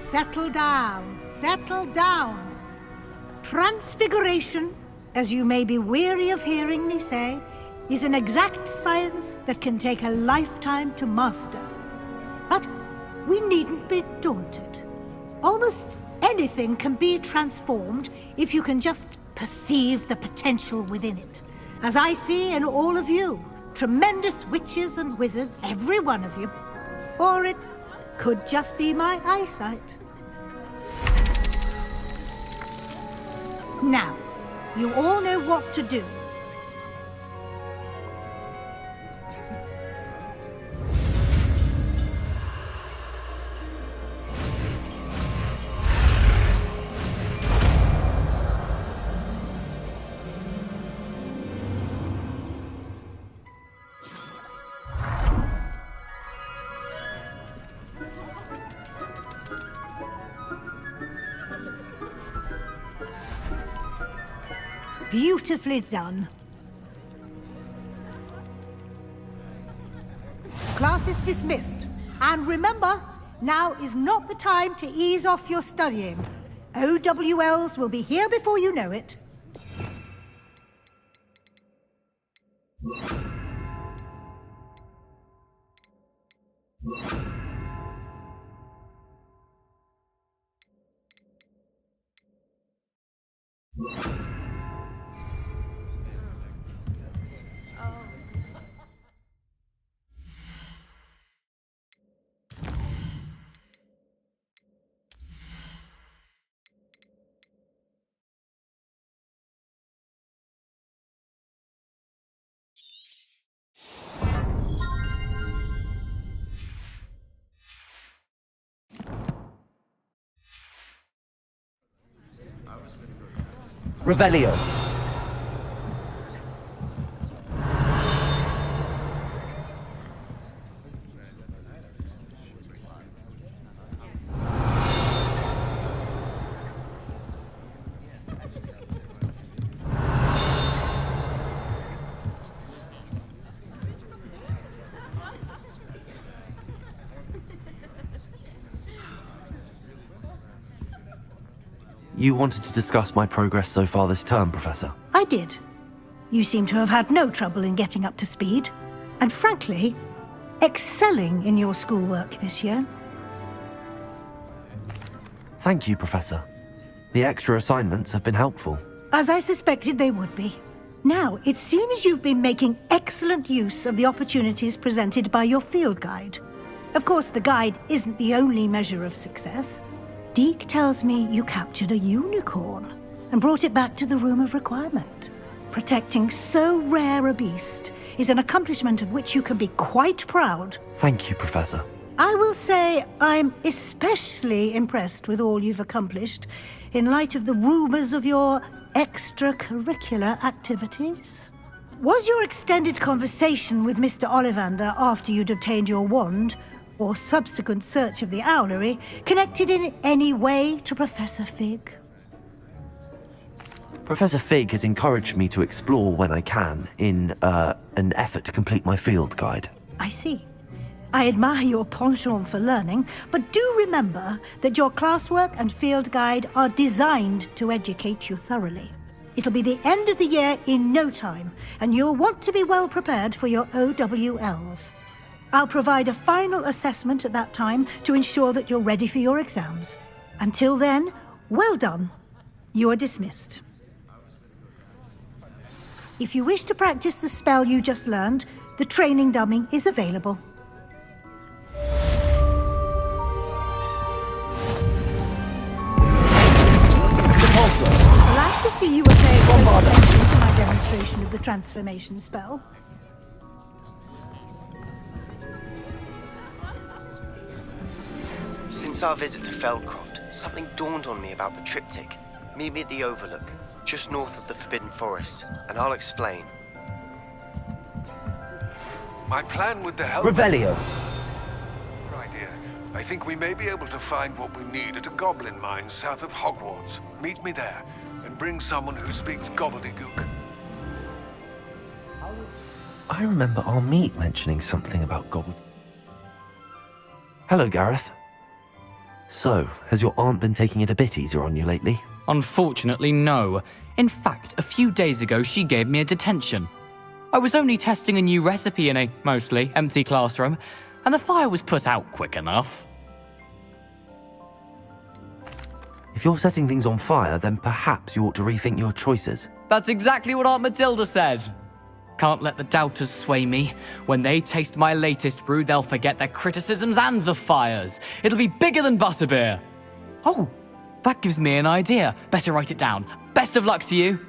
settle down, settle down. Transfiguration, as you may be weary of hearing me say, is an exact science that can take a lifetime to master. But we needn't be daunted. Almost anything can be transformed if you can just perceive the potential within it. As I see in all of you, tremendous witches and wizards, every one of you. Or it could just be my eyesight. Now, you all know what to do. Beautifully done. Class is dismissed. And remember, now is not the time to ease off your studying. OWLs will be here before you know it. Revelio. You wanted to discuss my progress so far this term, Professor? I did. You seem to have had no trouble in getting up to speed. And frankly, excelling in your schoolwork this year. Thank you, Professor. The extra assignments have been helpful. As I suspected they would be. Now, it seems you've been making excellent use of the opportunities presented by your field guide. Of course, the guide isn't the only measure of success. Deke tells me you captured a unicorn and brought it back to the Room of Requirement. Protecting so rare a beast is an accomplishment of which you can be quite proud. Thank you, Professor. I will say I'm especially impressed with all you've accomplished in light of the rumors of your extracurricular activities. Was your extended conversation with Mr. Ollivander after you'd obtained your wand, or subsequent search of the owlery, connected in any way to Professor Fig? Professor Fig has encouraged me to explore when I can in an effort to complete my field guide. I see. I admire your penchant for learning, but do remember that your classwork and field guide are designed to educate you thoroughly. It'll be the end of the year in no time, and you'll want to be well prepared for your OWLs. I'll provide a final assessment at that time to ensure that you're ready for your exams. Until then, well done. You are dismissed. If you wish to practice the spell you just learned, the training dummy is available. Glad to see you were paying close attention to my demonstration of the transformation spell. Since our visit to Feldcroft, something dawned on me about the triptych. Meet me at the Overlook, just north of the Forbidden Forest, and I'll explain. My plan with the help... Revelio. Right here. I think we may be able to find what we need at a goblin mine south of Hogwarts. Meet me there, and bring someone who speaks gobbledygook. I remember our meet mentioning something about gobble... Hello, Gareth. So, has your aunt been taking it a bit easier on you lately? Unfortunately, no. In fact, a few days ago she gave me a detention. I was only testing a new recipe in a mostly empty classroom, and the fire was put out quick enough. If you're setting things on fire, then perhaps you ought to rethink your choices. That's exactly what Aunt Matilda said. Can't let the doubters sway me. When they taste my latest brew, they'll forget their criticisms and the fires. It'll be bigger than butterbeer. Oh, that gives me an idea. Better write it down. Best of luck to you.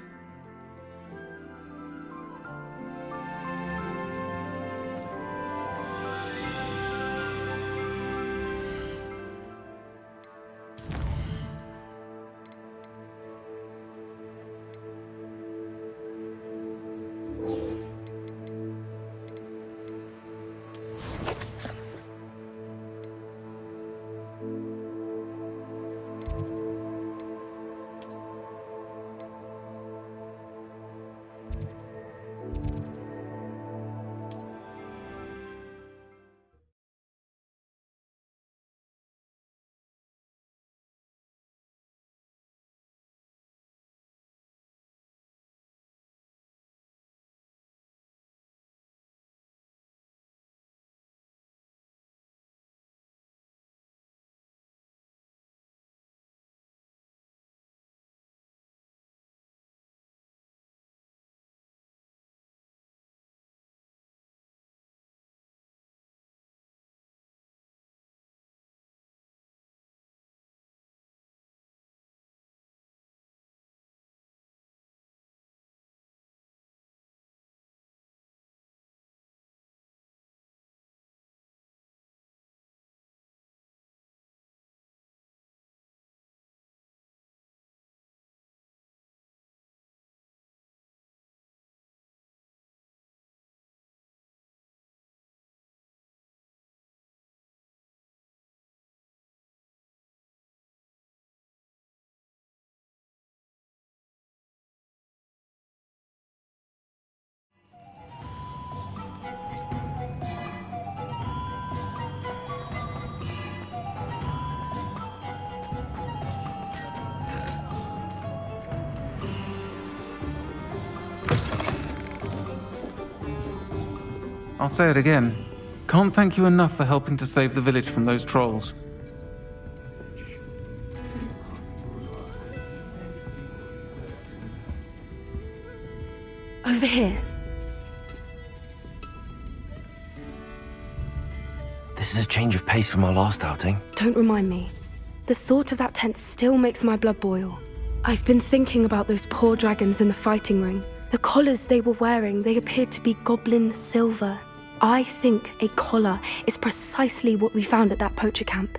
I'll say it again. Can't thank you enough for helping to save the village from those trolls. Over here. This is a change of pace from our last outing. Don't remind me. The thought of that tent still makes my blood boil. I've been thinking about those poor dragons in the fighting ring. The collars they were wearing, they appeared to be goblin silver. I think a collar is precisely what we found at that poacher camp.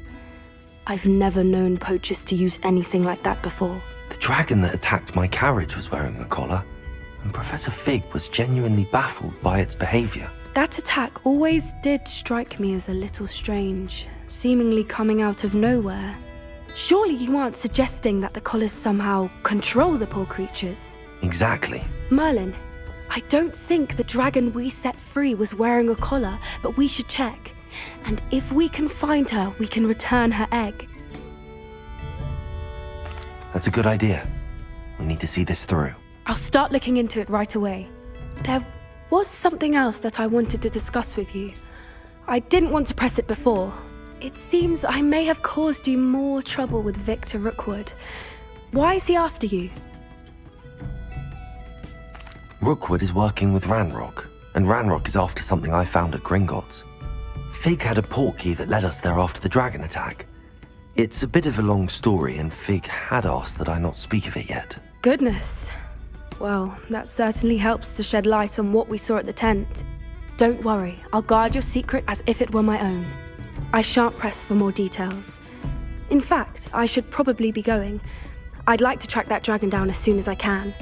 I've never known poachers to use anything like that before. The dragon that attacked my carriage was wearing a collar, and Professor Fig was genuinely baffled by its behavior. That attack always did strike me as a little strange, seemingly coming out of nowhere. Surely you aren't suggesting that the collars somehow control the poor creatures? Exactly. Merlin, I don't think the dragon we set free was wearing a collar, but we should check. And if we can find her, we can return her egg. That's a good idea. We need to see this through. I'll start looking into it right away. There was something else that I wanted to discuss with you. I didn't want to press it before. It seems I may have caused you more trouble with Victor Rookwood. Why is he after you? Rookwood is working with Ranrock, and Ranrock is after something I found at Gringotts. Fig had a portkey that led us there after the dragon attack. It's a bit of a long story, and Fig had asked that I not speak of it yet. Goodness. Well, that certainly helps to shed light on what we saw at the tent. Don't worry, I'll guard your secret as if it were my own. I shan't press for more details. In fact, I should probably be going. I'd like to track that dragon down as soon as I can.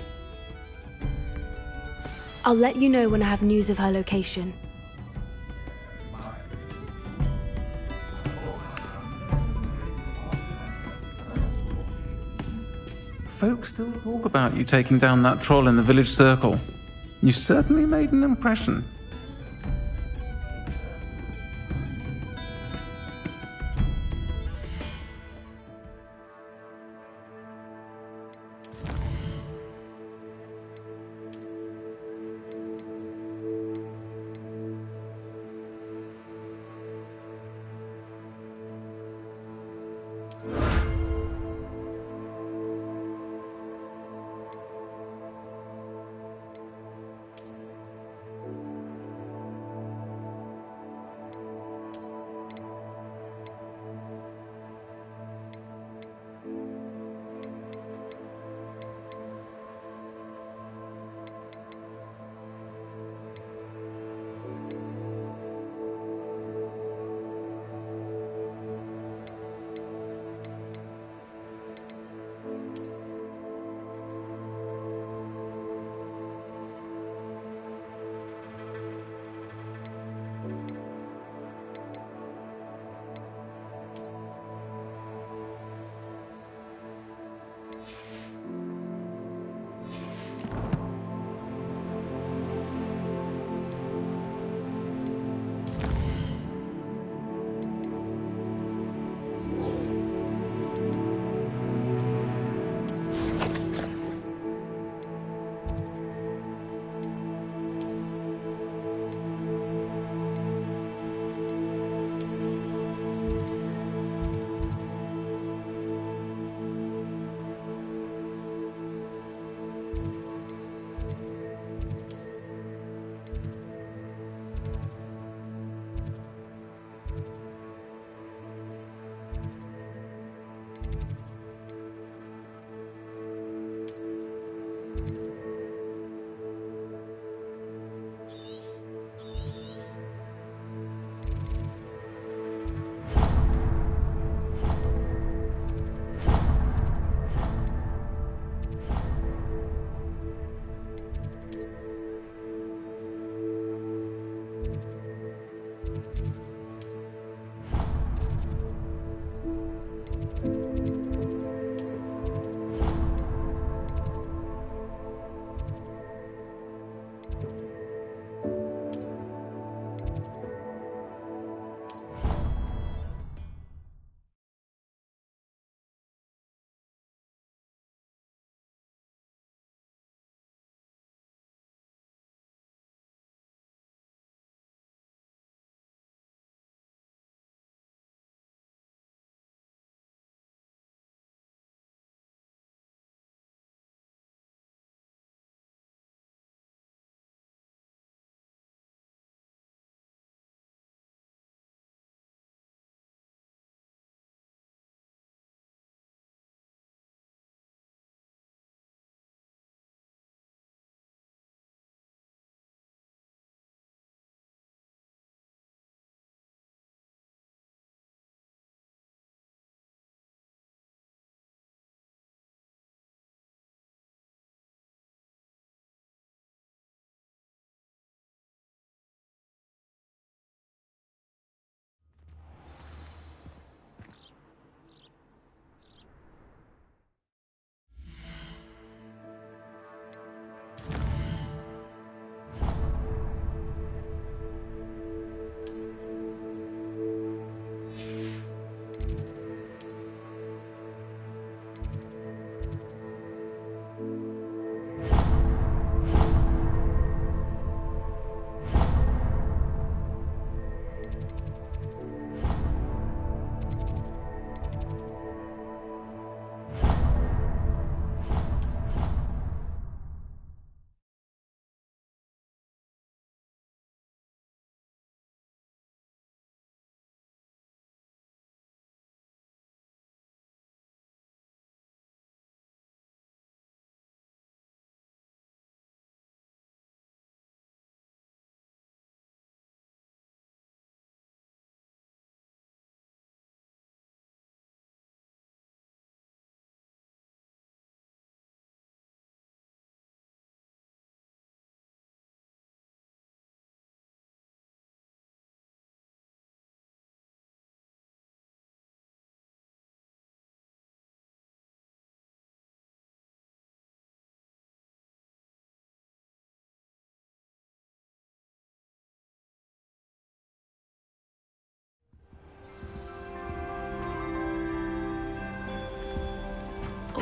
I'll let you know when I have news of her location. Folks still talk about you taking down that troll in the village circle. You certainly made an impression.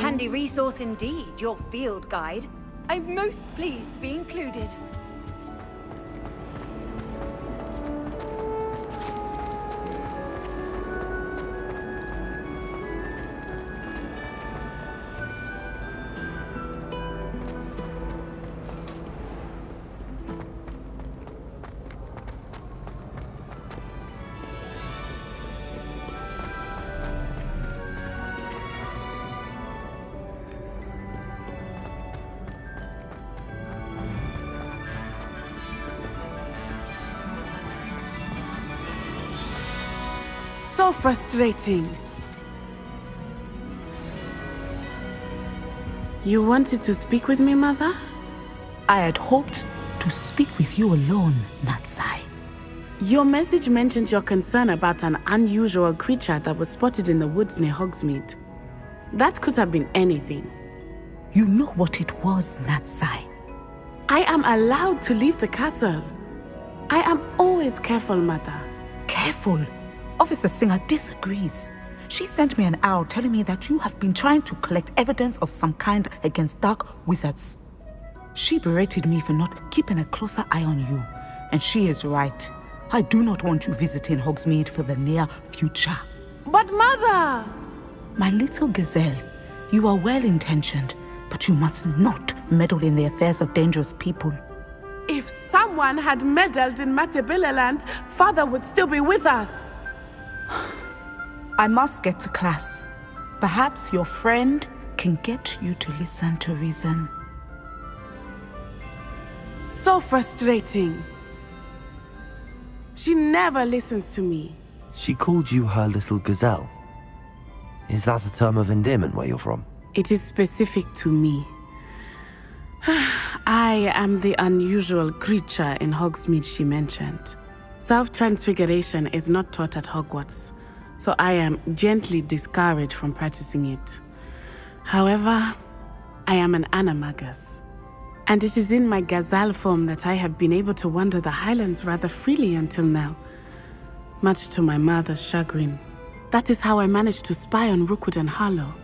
handy resource indeed, your field guide. I'm most pleased to be included. So frustrating. You wanted to speak with me, Mother? I had hoped to speak with you alone, Natsai. Your message mentioned your concern about an unusual creature that was spotted in the woods near Hogsmeade. That could have been anything. You know what it was, Natsai. I am allowed to leave the castle. I am always careful, Mother. Careful. Officer Singer disagrees. She sent me an owl telling me that you have been trying to collect evidence of some kind against dark wizards. She berated me for not keeping a closer eye on you, and she is right. I do not want you visiting Hogsmeade for the near future. But Mother! My little gazelle, you are well-intentioned, but you must not meddle in the affairs of dangerous people. If someone had meddled in Matabeleland, Father would still be with us. I must get to class. Perhaps your friend can get you to listen to reason. So frustrating. She never listens to me. She called you her little gazelle. Is that a term of endearment where you're from? It is specific to me. I am the unusual creature in Hogsmeade she mentioned. Self-transfiguration is not taught at Hogwarts, so I am gently discouraged from practicing it. However, I am an animagus, and it is in my gazelle form that I have been able to wander the Highlands rather freely until now, much to my mother's chagrin. That is how I managed to spy on Rookwood and Harlow.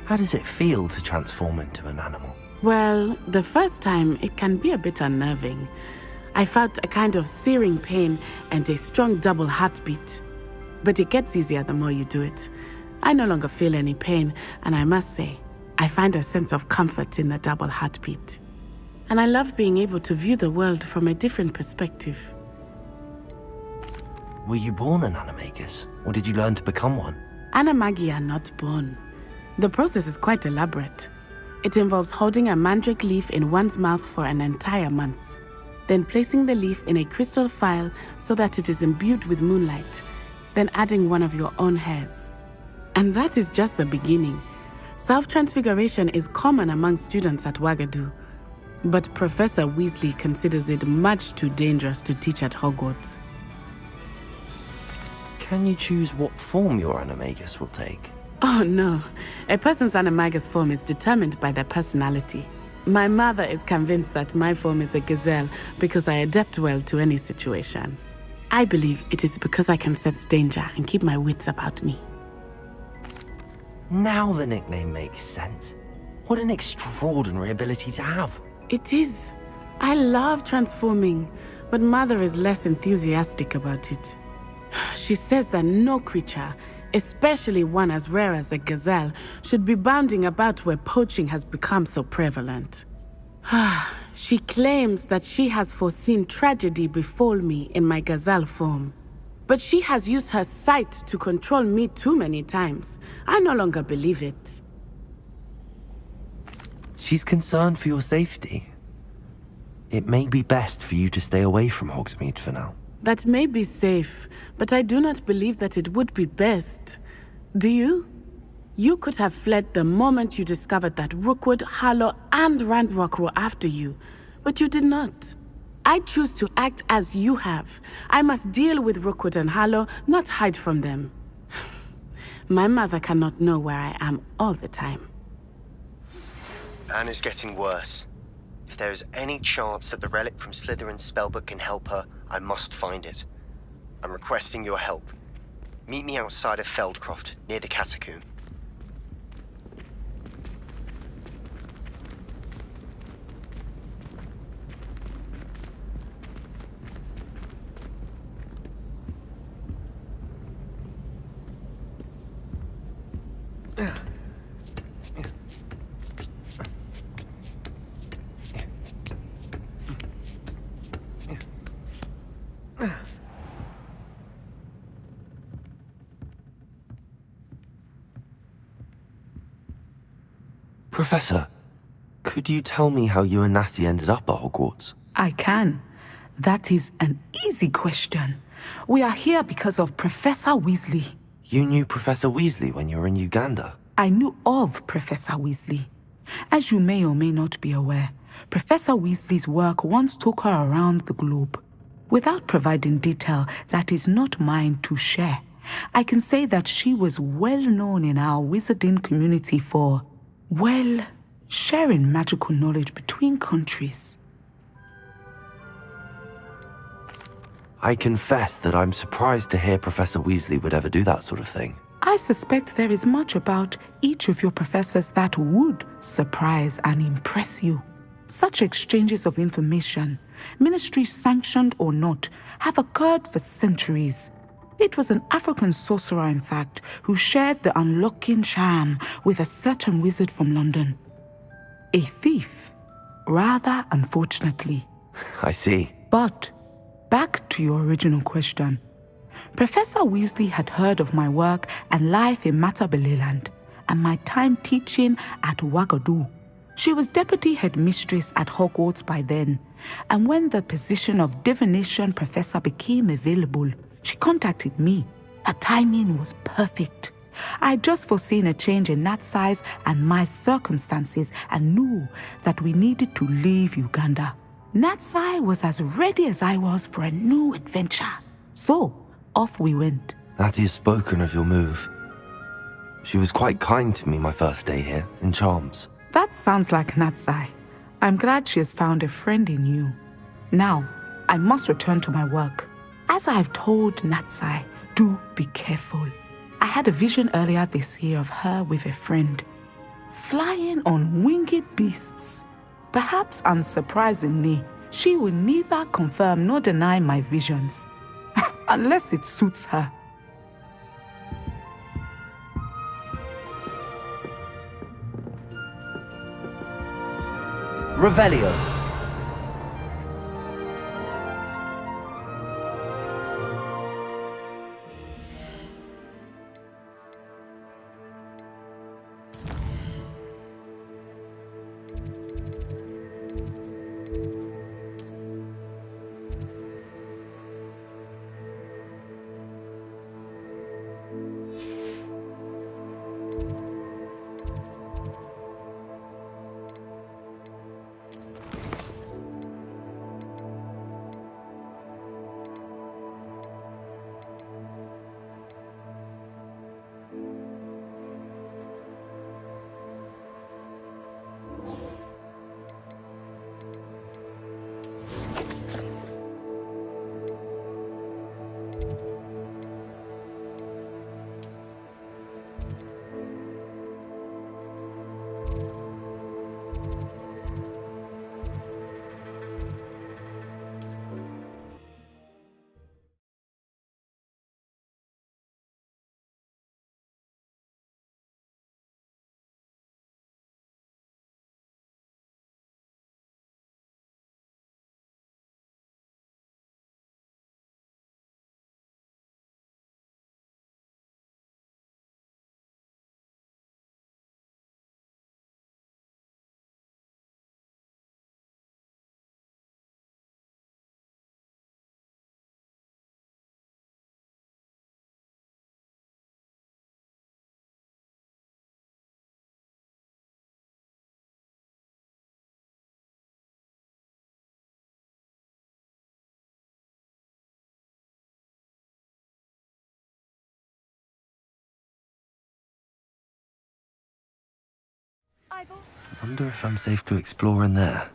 How does it feel to transform into an animal? Well, the first time it can be a bit unnerving. I felt a kind of searing pain and a strong double heartbeat. But it gets easier the more you do it. I no longer feel any pain, and I must say, I find a sense of comfort in the double heartbeat. And I love being able to view the world from a different perspective. Were you born an animagus, or did you learn to become one? Animagi are not born. The process is quite elaborate. It involves holding a mandrake leaf in one's mouth for an entire month, then placing the leaf in a crystal phial so that it is imbued with moonlight, then adding one of your own hairs. And that is just the beginning. Self-transfiguration is common among students at Wagadu, but Professor Weasley considers it much too dangerous to teach at Hogwarts. Can you choose what form your animagus will take? Oh no, a person's animagus form is determined by their personality. My mother is convinced that my form is a gazelle because I adapt well to any situation. I believe it is because I can sense danger and keep my wits about me. Now the nickname makes sense. What an extraordinary ability to have. It is. I love transforming, but Mother is less enthusiastic about it. She says that no creature, especially one as rare as a gazelle, should be bounding about where poaching has become so prevalent. She claims that she has foreseen tragedy befall me in my gazelle form. But she has used her sight to control me too many times. I no longer believe it. She's concerned for your safety. It may be best for you to stay away from Hogsmeade for now. That may be safe, but I do not believe that it would be best. Do you? You could have fled the moment you discovered that Rookwood, Harlow, and Ranrock were after you, but you did not. I choose to act as you have. I must deal with Rookwood and Harlow, not hide from them. My mother cannot know where I am all the time. Anne is getting worse. If there is any chance that the relic from Slytherin's spellbook can help her, I must find it. I'm requesting your help. Meet me outside of Feldcroft, near the Catacomb. Professor, could you tell me how you and Natty ended up at Hogwarts? I can. That is an easy question. We are here because of Professor Weasley. You knew Professor Weasley when you were in Uganda? I knew of Professor Weasley. As you may or may not be aware, Professor Weasley's work once took her around the globe. Without providing detail that is not mine to share, I can say that she was well known in our wizarding community for, well, sharing magical knowledge between countries. I confess that I'm surprised to hear Professor Weasley would ever do that sort of thing. I suspect there is much about each of your professors that would surprise and impress you. Such exchanges of information, ministry-sanctioned or not, have occurred for centuries. It was an African sorcerer, in fact, who shared the unlocking charm with a certain wizard from London. A thief, rather unfortunately. I see. But back to your original question. Professor Weasley had heard of my work and life in Matabeleland and my time teaching at Wagadu. She was deputy headmistress at Hogwarts by then, and when the position of divination professor became available, she contacted me. Her timing was perfect. I had just foreseen a change in Nat's size and my circumstances and knew that we needed to leave Uganda. Natsai was as ready as I was for a new adventure. So, off we went. Natty has spoken of your move. She was quite kind to me my first day here, in Charms. That sounds like Natsai. I'm glad she has found a friend in you. Now, I must return to my work. As I've told Natsai, do be careful. I had a vision earlier this year of her with a friend, flying on winged beasts. Perhaps unsurprisingly, she will neither confirm nor deny my visions, unless it suits her. Revelio. I wonder if I'm safe to explore in there.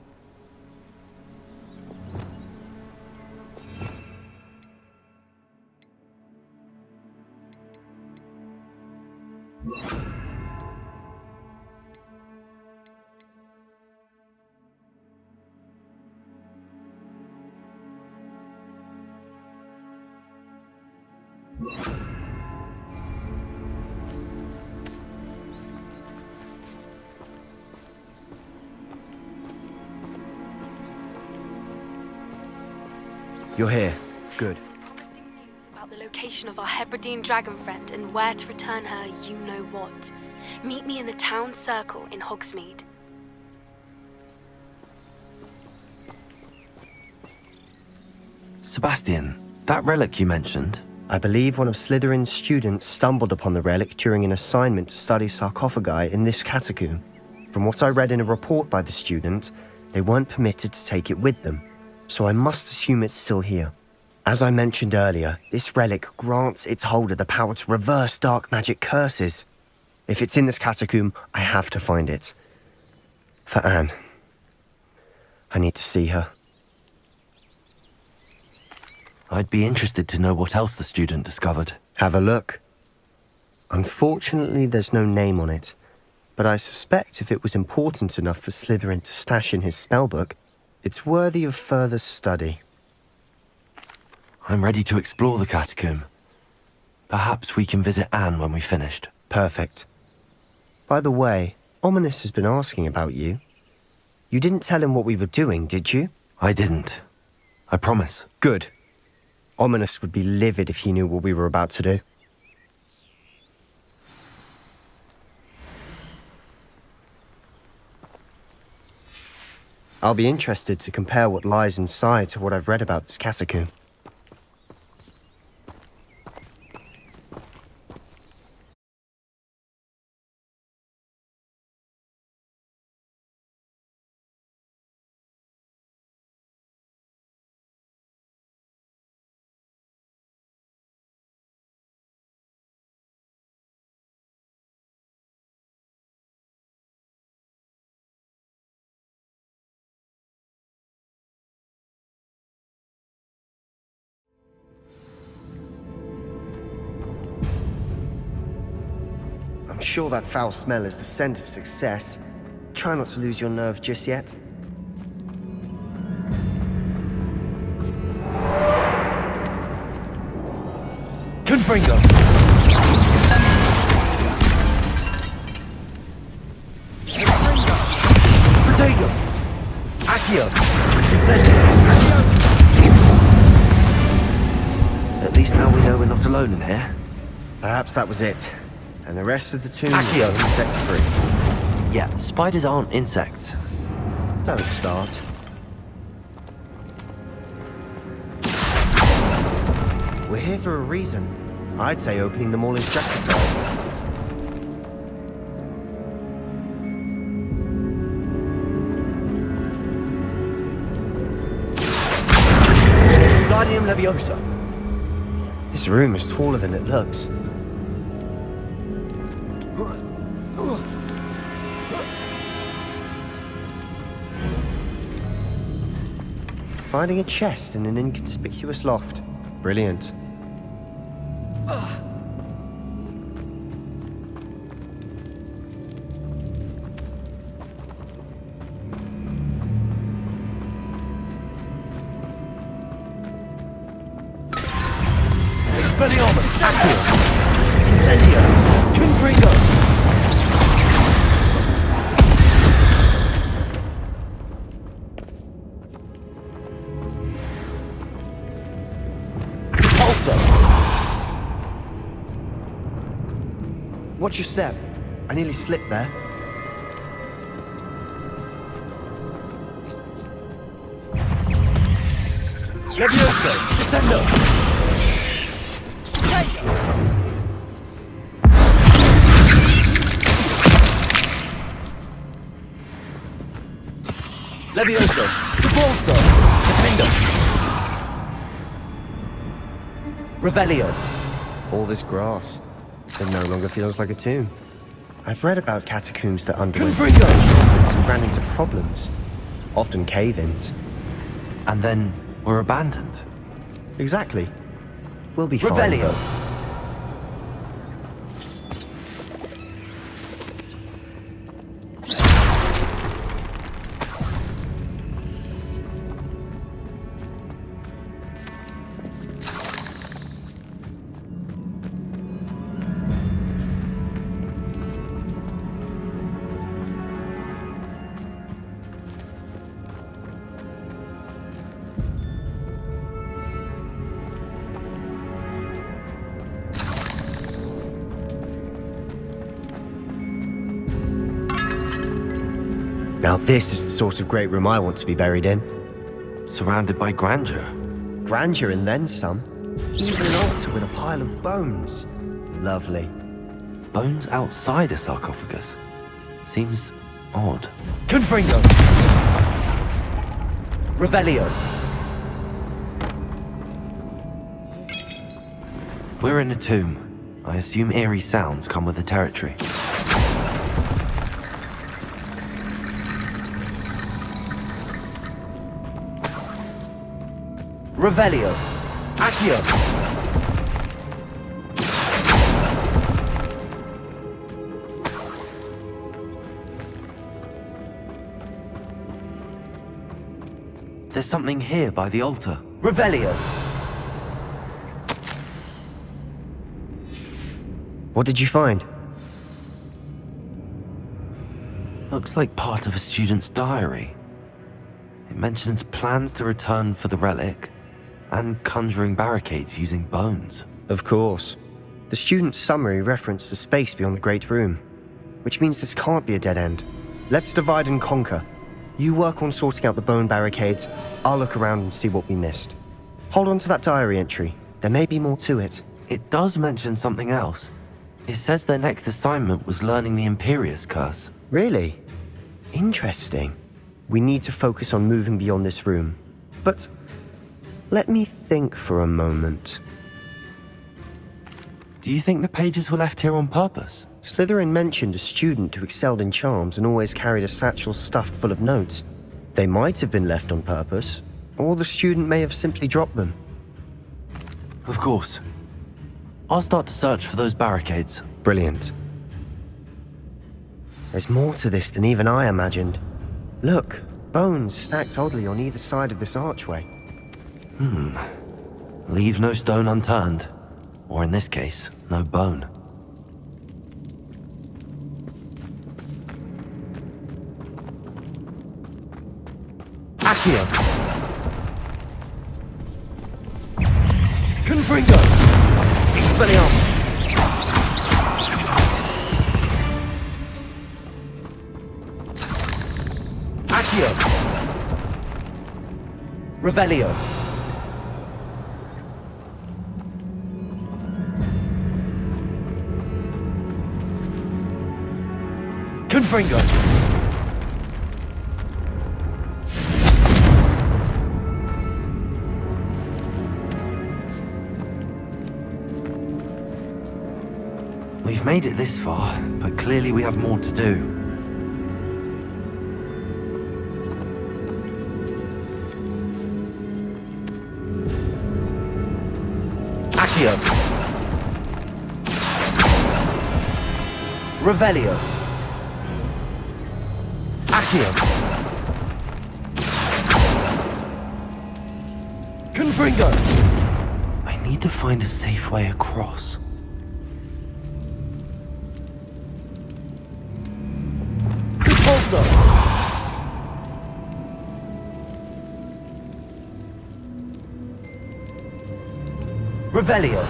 You're here. Good. Promising news about the location of our Hebridean dragon friend and where to return her you-know-what. Meet me in the town circle in Hogsmeade. Sebastian, that relic you mentioned, I believe one of Slytherin's students stumbled upon the relic during an assignment to study sarcophagi in this catacomb. From what I read in a report by the student, they weren't permitted to take it with them, so I must assume it's still here. As I mentioned earlier, this relic grants its holder the power to reverse dark magic curses. If it's in this catacomb, I have to find it. For Anne. I need to see her. I'd be interested to know what else the student discovered. Have a look. Unfortunately, there's no name on it, but I suspect if it was important enough for Slytherin to stash in his spellbook, it's worthy of further study. I'm ready to explore the catacomb. Perhaps we can visit Anne when we've finished. Perfect. By the way, Ominous has been asking about you. You didn't tell him what we were doing, did you? I didn't. I promise. Good. Ominous would be livid if he knew what we were about to do. I'll be interested to compare what lies inside to what I've read about this catacomb. I'm sure that foul smell is the scent of success. Try not to lose your nerve just yet. Confringo! Protego! Accio! Incendio! At least now we know we're not alone in here. Perhaps that was it. And the rest of the tomb Accio. was insect-free. Yeah, spiders aren't insects. Don't start. We're here for a reason. I'd say opening them all is justified. Guardium Leviosa. This room is taller than it looks. Finding a chest in an inconspicuous loft. Brilliant. Expelliarmus! Accio! Incendio! Confringo! Watch your step. I nearly slipped there. Levioso! Descendo! Levioso! Repulso! Defendo! Revelio! All this grass. It no longer feels like a tomb. I've read about catacombs that underwent Confringo! and ran into problems. Often cave-ins. And then we're abandoned. Exactly. We'll be fine. Revelio! Now this is the sort of great room I want to be buried in. Surrounded by grandeur. Grandeur and then some. Even an altar with a pile of bones. Lovely. Bones outside a sarcophagus. Seems odd. Confringo! Revelio! We're in a tomb. I assume eerie sounds come with the territory. Revelio! Accio! There's something here by the altar. Revelio! What did you find? Looks like part of a student's diary. It mentions plans to return for the relic and conjuring barricades using bones. Of course. The student's summary referenced the space beyond the Great Room, which means this can't be a dead end. Let's divide and conquer. You work on sorting out the bone barricades, I'll look around and see what we missed. Hold on to that diary entry. There may be more to it. It does mention something else. It says their next assignment was learning the Imperius Curse. Really? Interesting. We need to focus on moving beyond this room. But let me think for a moment. Do you think the pages were left here on purpose? Slytherin mentioned a student who excelled in charms and always carried a satchel stuffed full of notes. They might have been left on purpose, or the student may have simply dropped them. Of course. I'll start to search for those barricades. Brilliant. There's more to this than even I imagined. Look, bones stacked oddly on either side of this archway. Leave no stone unturned. Or in this case, no bone. Accio! Confringo! Expelliarmus! Accio! Revelio! Confringo! We've made it this far, but clearly we have more to do. Accio! Revelio! Accio! Confringo! I need to find a safe way across. Expulso! Revelio!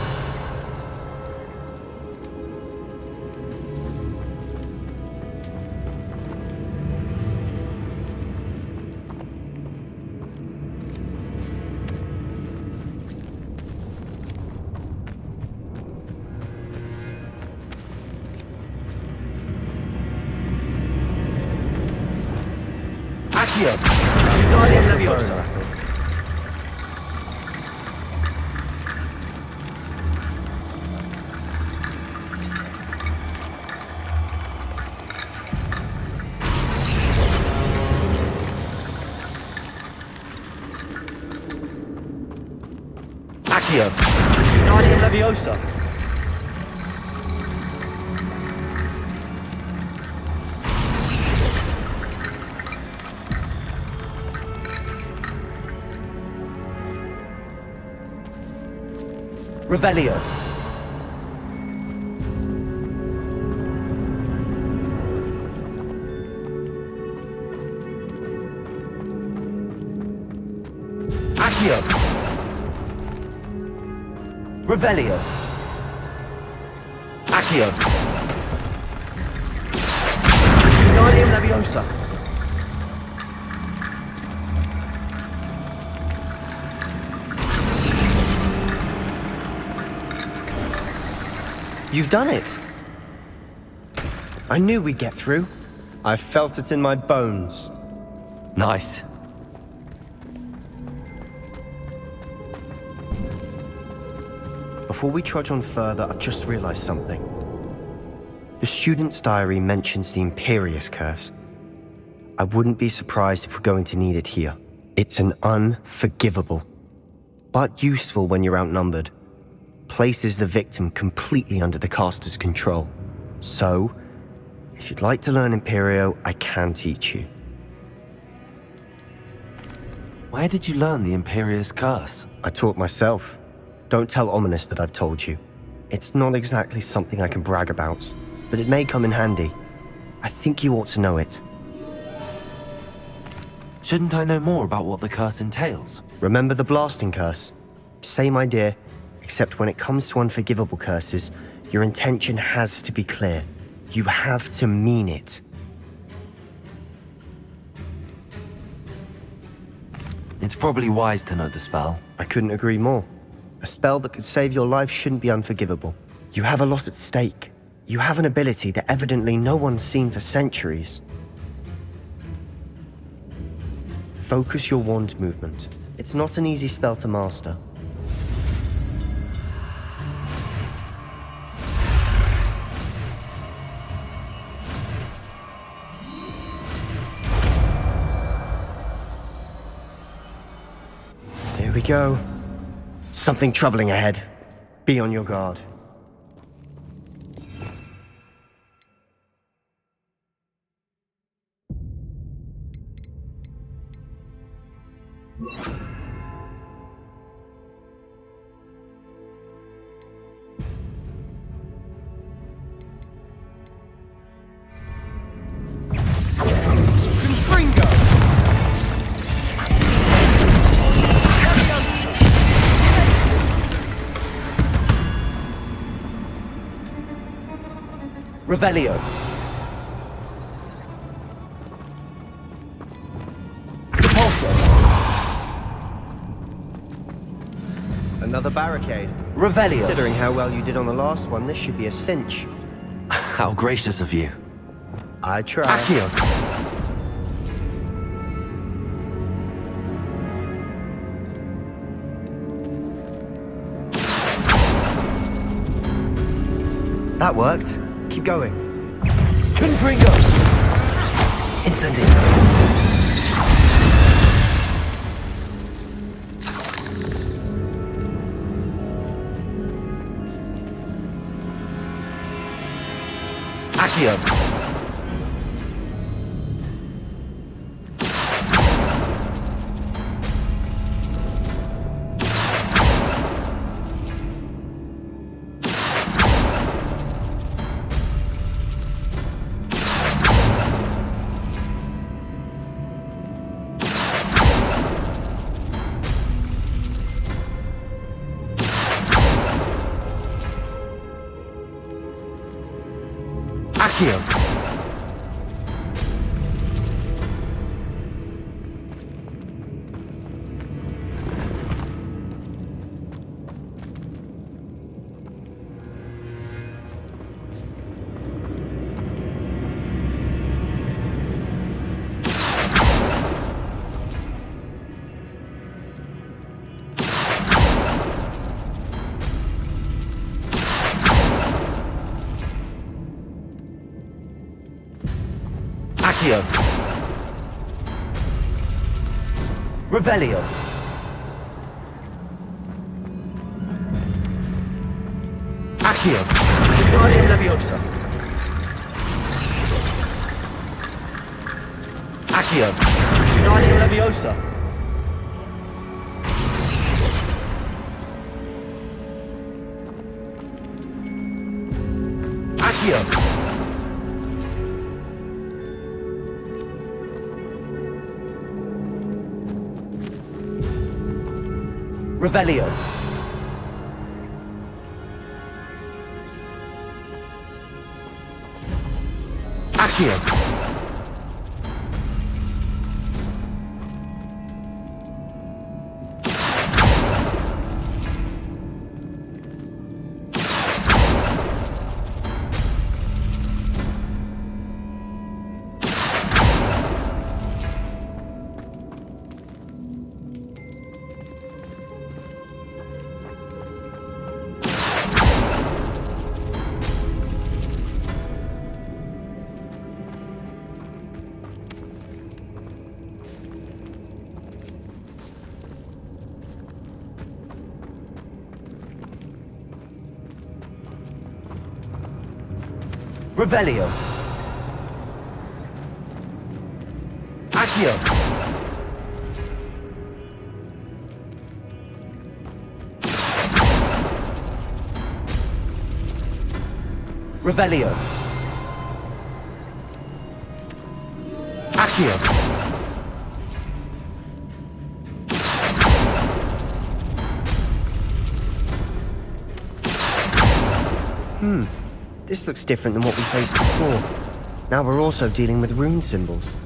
Accio! Guardian Leviosa! Accio! Guardian Leviosa! Revelio! Accio! Revelio! Accio! Guardian Leviosa! You've done it! I knew we'd get through. I felt it in my bones. Nice. Before we trudge on further, I've just realized something. The student's diary mentions the Imperious Curse. I wouldn't be surprised if we're going to need it here. It's an unforgivable, but useful when you're outnumbered. Places the victim completely under the caster's control. So, if you'd like to learn Imperio, I can teach you. Where did you learn the Imperious Curse? I taught myself. Don't tell Ominous that I've told you. It's not exactly something I can brag about, but it may come in handy. I think you ought to know it. Shouldn't I know more about what the curse entails? Remember the blasting curse? Same idea, except when it comes to unforgivable curses, your intention has to be clear. You have to mean it. It's probably wise to know the spell. I couldn't agree more. A spell that could save your life shouldn't be unforgivable. You have a lot at stake. You have an ability that evidently no one's seen for centuries. Focus your wand movement. It's not an easy spell to master. Here we go. Something troubling ahead. Be on your guard. Revelio. Repulsor. Another barricade. Revelio. Considering how well you did on the last one, this should be a cinch. How gracious of you. I try. Accio. That worked. Keep going. Confringo. Incendio. Accio. Accio. Accio. Revelio. Accio. Guardian Leviosa. Accio. Guardian Leviosa. Accio. Revelio. Accio. Revelio. Accio. Revelio. Accio. This looks different than what we faced before. Now we're also dealing with rune symbols.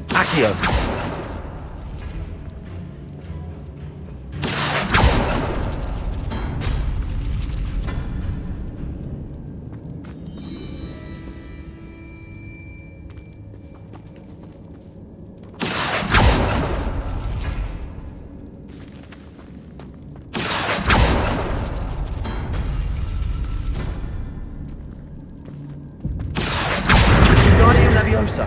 Accio. Wingardium Leviosa.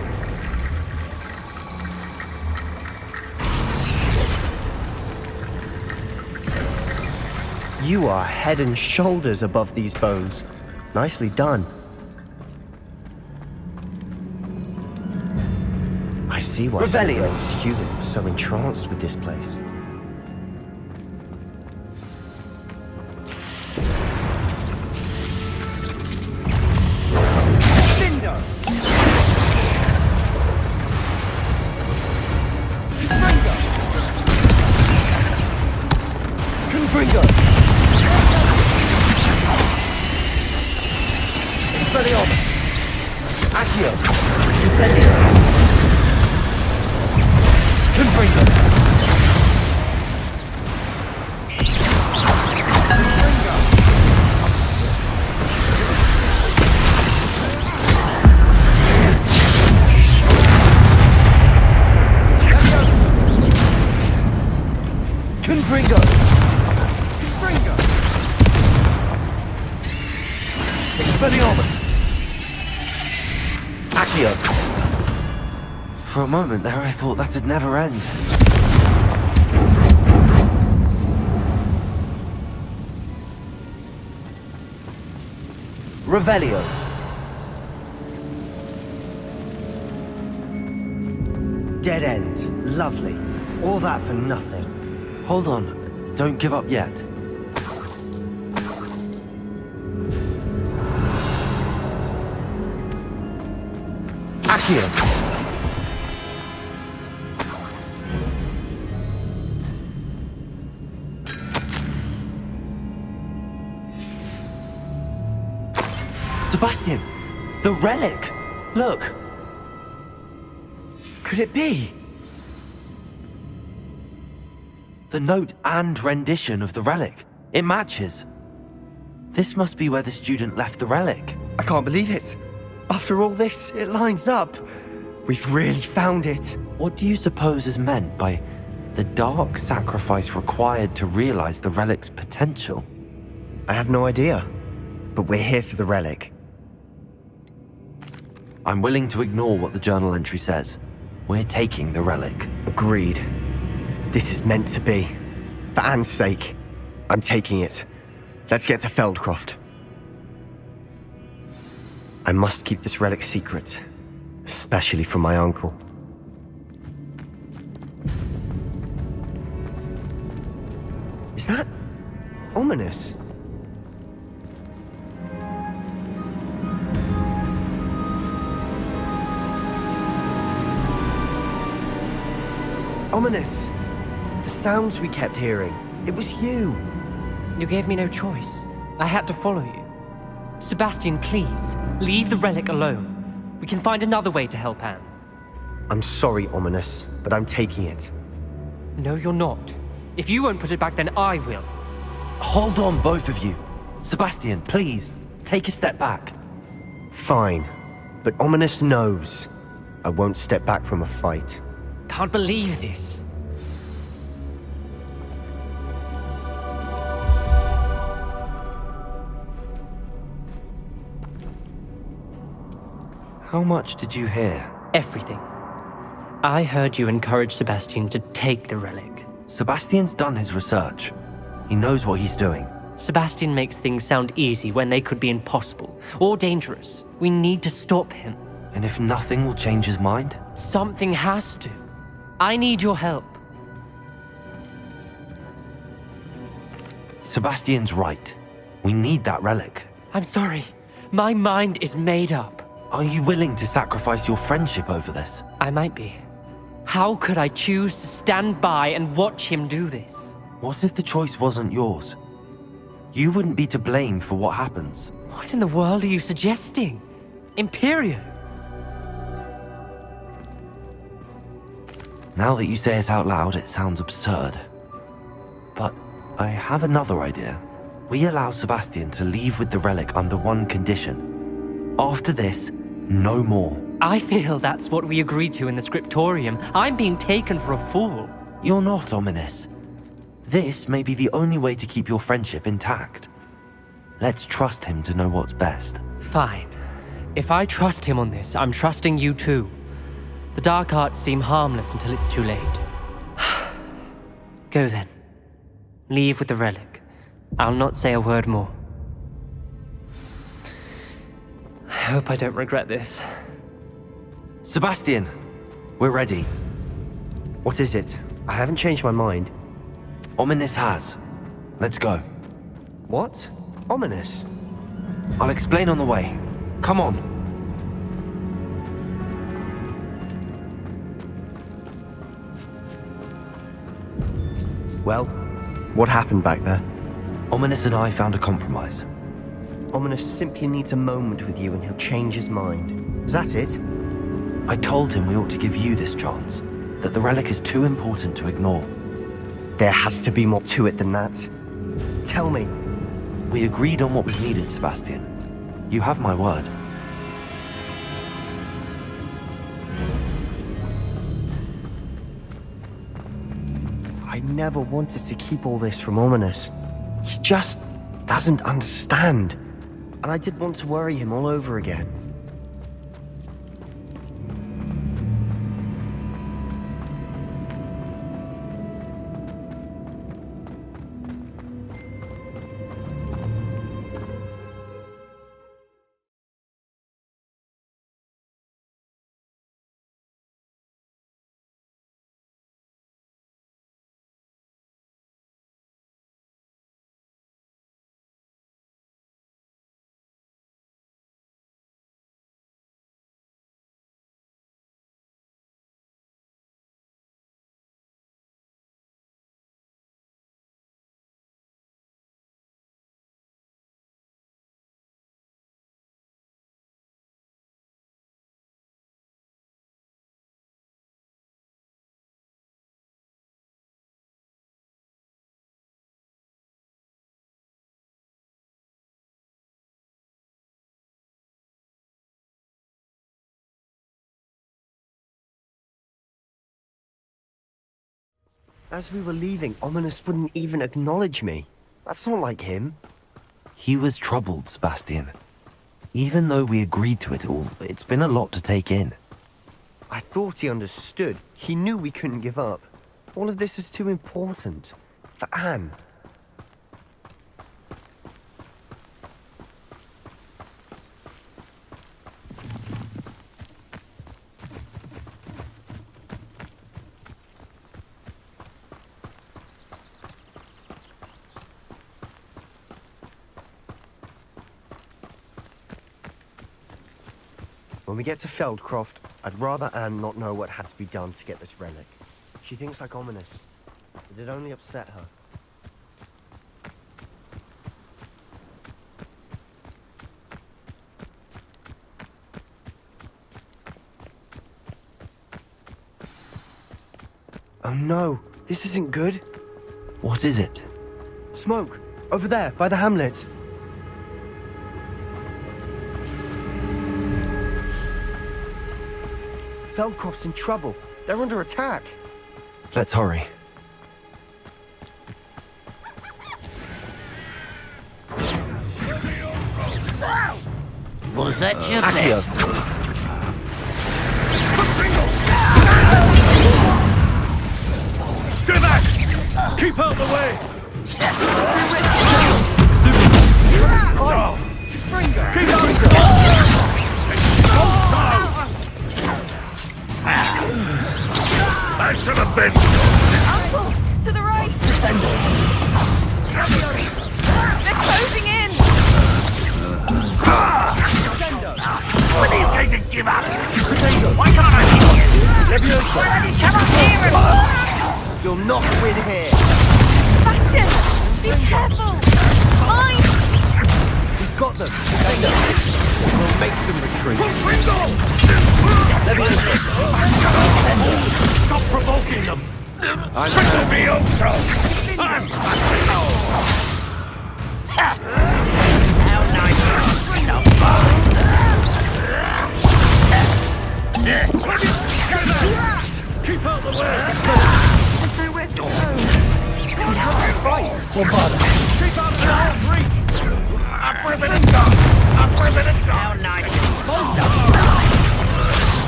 You are head and shoulders above these bones. Nicely done. I see why Revelio. Slytherin's student was so entranced with this place. Confringo. Expelliarmus. Accio. Incendio. Confringo. Confringo. Confringo. Expelliarmus. Accio. For a moment there, I thought that'd never end. Revelio. Dead end. Lovely. All that for nothing. Hold on. Don't give up yet. Accio. Sebastian! The relic! Look! Could it be? The note and rendition of the relic. It matches. This must be where the student left the relic. I can't believe it. After all this, it lines up. We've really found it. What do you suppose is meant by the dark sacrifice required to realize the relic's potential? I have no idea. But we're here for the relic. I'm willing to ignore what the journal entry says. We're taking the relic. Agreed. This is meant to be. For Anne's sake, I'm taking it. Let's get to Feldcroft. I must keep this relic secret, especially from my uncle. Is that ominous? Ominous. The sounds we kept hearing. It was you. You gave me no choice. I had to follow you. Sebastian, please, leave the relic alone. We can find another way to help Anne. I'm sorry, Ominous, but I'm taking it. No, you're not. If you won't put it back, then I will. Hold on, both of you. Sebastian, please, take a step back. Fine. But Ominous knows I won't step back from a fight. Can't believe this. How much did you hear? Everything. I heard you encourage Sebastian to take the relic. Sebastian's done his research. He knows what he's doing. Sebastian makes things sound easy when they could be impossible or dangerous. We need to stop him. And if nothing will change his mind? Something has to. I need your help. Sebastian's right. We need that relic. I'm sorry. My mind is made up. Are you willing to sacrifice your friendship over this? I might be. How could I choose to stand by and watch him do this? What if the choice wasn't yours? You wouldn't be to blame for what happens. What in the world are you suggesting? Imperio? Now that you say it out loud, it sounds absurd. But I have another idea. We allow Sebastian to leave with the relic under one condition. After this, no more. I feel that's what we agreed to in the scriptorium. I'm being taken for a fool. You're not, Ominous. This may be the only way to keep your friendship intact. Let's trust him to know what's best. Fine. If I trust him on this, I'm trusting you too. The dark arts seem harmless until it's too late. Go then. Leave with the relic. I'll not say a word more. I hope I don't regret this. Sebastian, we're ready. What is it? I haven't changed my mind. Ominous has. Let's go. What? Ominous? I'll explain on the way. Come on. Well, what happened back there? Ominous and I found a compromise. Ominous simply needs a moment with you and he'll change his mind. Is that it? I told him we ought to give you this chance, that the relic is too important to ignore. There has to be more to it than that. Tell me. We agreed on what was needed, Sebastian. You have my word. I never wanted to keep all this from Ominous. He just doesn't understand. And I didn't want to worry him all over again. As we were leaving, Ominous wouldn't even acknowledge me. That's not like him. He was troubled, Sebastian. Even though we agreed to it all, it's been a lot to take in. I thought he understood. He knew we couldn't give up. All of this is too important. For Anne. When we get to Feldcroft, I'd rather Anne not know what had to be done to get this relic. She thinks like Ominous. It'd only upset her. Oh no, this isn't good. What is it? Smoke! Over there, by the hamlet. Feldcroft's in trouble. They're under attack. Let's hurry. Was that your Accio. best? Keep out the way! I should have been. Uncle, to the right! They're closing in! When are you going to give up? Why can't I hear you? Already cannot hear him! You'll not win here. Bastion! Be careful! Mine! We've got them. We'll make them retreat. Stop provoking them! I'm Levioso! I'm How nice! Keep out the way! There's nowhere to go. Keep out of the old reach! Up ribbon and gun! Up ribbon and gun! How nice!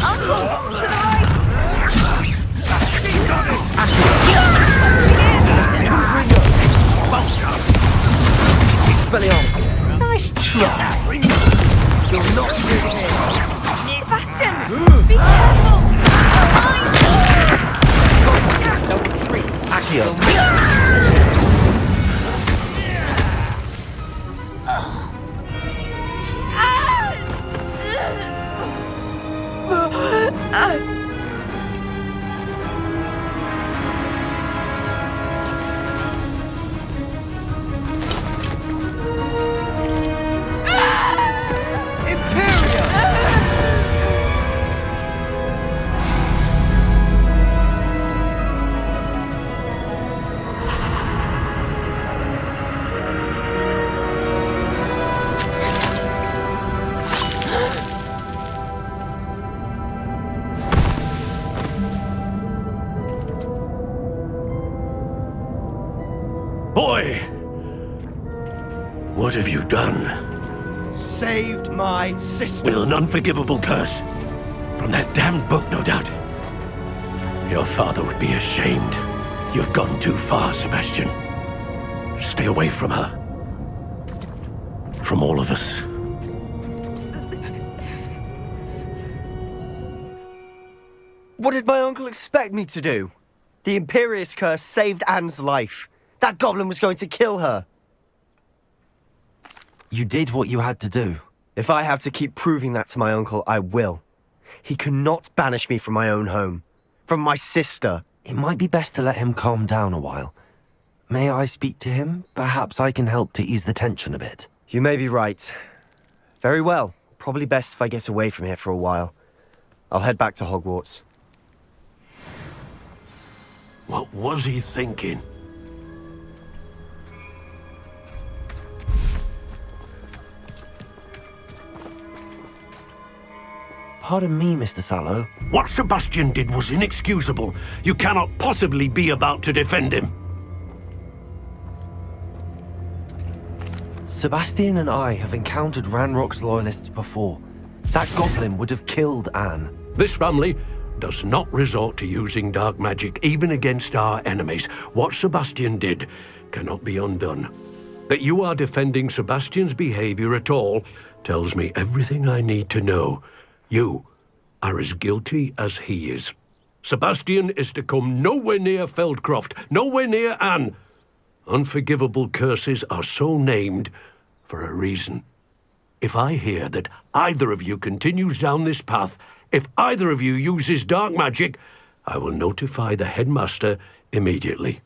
Uncle, to the right! Got it! Expelliarmus. Nice try! You'll not win here. Bastion! Be careful! Mine! They'll retreat. Accio. Boy! What have you done? Saved my sister. With an unforgivable curse. From that damned book, no doubt. Your father would be ashamed. You've gone too far, Sebastian. Stay away from her. From all of us. What did my uncle expect me to do? The Imperious curse saved Anne's life. That goblin was going to kill her. You did what you had to do. If I have to keep proving that to my uncle, I will. He cannot banish me from my own home. From my sister. It might be best to let him calm down a while. May I speak to him? Perhaps I can help to ease the tension a bit. You may be right. Very well. Probably best if I get away from here for a while. I'll head back to Hogwarts. What was he thinking? Pardon me, Mr. Sallow. What Sebastian did was inexcusable. You cannot possibly be about to defend him. Sebastian and I have encountered Ranrock's loyalists before. That goblin would have killed Anne. This family does not resort to using dark magic even against our enemies. What Sebastian did cannot be undone. That you are defending Sebastian's behavior at all tells me everything I need to know. You are as guilty as he is. Sebastian is to come nowhere near Feldcroft, nowhere near Anne. Unforgivable curses are so named for a reason. If I hear that either of you continues down this path, if either of you uses dark magic, I will notify the headmaster immediately.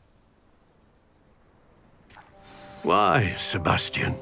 Why, Sebastian?